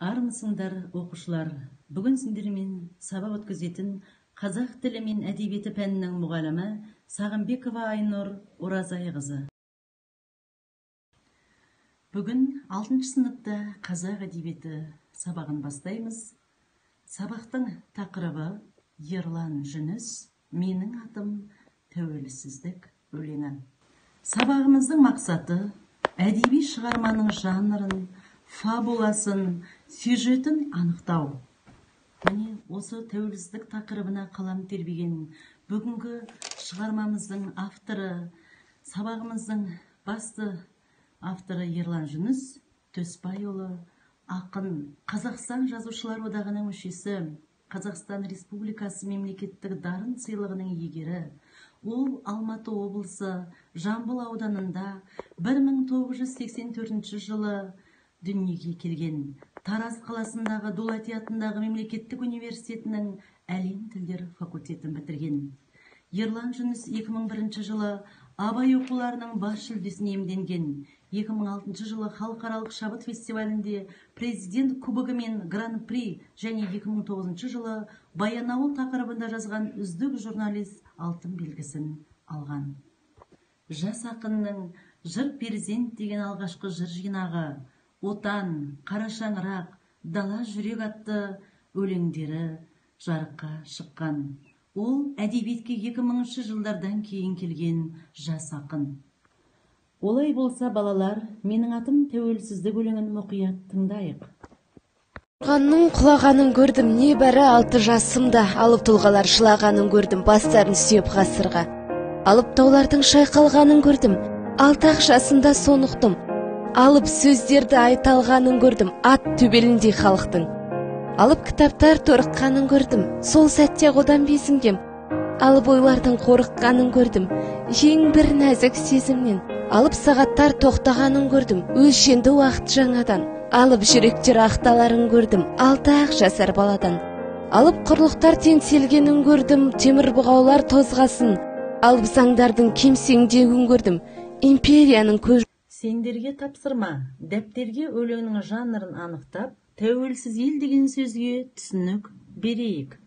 Армысыңдар оқушылар, бүгін сендермен сабақ өткізетін қазақ тілі мен әдебиеті пәнінің мұғалімі Сағынбекова Айнұр Оразайқызы. Бүгін 6 сыныпта қазақ әдебиеті сабағын бастаймыз. Сабақтың тақырыбы Ерлан Жүніс, менің атым тәуелсіздік өлеңі. Сабағымыздың мақсаты әдеби шығарманың жанрын, фабуласын, сюжетін анықтау. Міне осы тәуелсіздік тақырыбына қалам тербеген бүгінгі шығармамыздың авторы, сабағымыздың басты авторы Ерлан Жүніс Төсбайұлы, ақын, Қазақстан Жазушылар одағының мүшесі, Қазақстан Республикасы мемлекеттік дарын сыйлығының иегері. Ол Алматы облысы Жамбыл ауданында 1984 жылы дүниеге келген. Тараз қаласындағы Дулати атындағы мемлекеттік университетінің әлем тілдер факультетін бітірген. Ерлан Жүніс 2001 жылы Абай оқуларының бас жүлдесін иемденген. 2006 жылы халықаралық шабыт фестивалінде президент кубогы мен гран-при және 2009 жылы Баянауыл тақырыбында жазған үздік журналист алтын белгісін алған. Жас ақынның «Жыр перзент» деген алғашқы жыр жинағы, «Отан», «Қара шаңырақ», «Дала жүрек» атты өлеңдері жарыққа шыққан. Ол әдебиетке 2000 жылдардан кейін келген жас ақын. Олай болса, балалар, менің атым тәуелсіздік өлеңін мұқият тыңдайық. Қорғанның құлағанын көрдім, небәрі 6 жасымда, алып тұлғалар жылағанын көрдім, бастарын сүйеп ғасырға. Алып таулардың шайқалғанын көрдім, 6 жасымда сонықтым. Алып сөздерді айталғанын көрдім, ат төбеліндей халықтың. Алып кітаптар торыққанын көрдім, сол сәтте қодан безінгем. Алып ойлардың қорыққанын көрдім, ең бір нәзік сезімнен. Алып сағаттар тоқтағанын көрдім, өлшенді уақыт жаңадан. Алып жүректер ақталарын көрдім, 6 жасар баладан. Алып құрлықтар теңселгенін көрдім, темір бұғаулар тозғасын. Алып заңдардың кемсеңдеуін көрдім, империяның көз. Сендерге тапсырма, дәптерге өлеңнің жанрын анықтап, тәуелсіз ел деген сөзге түсінік берейік.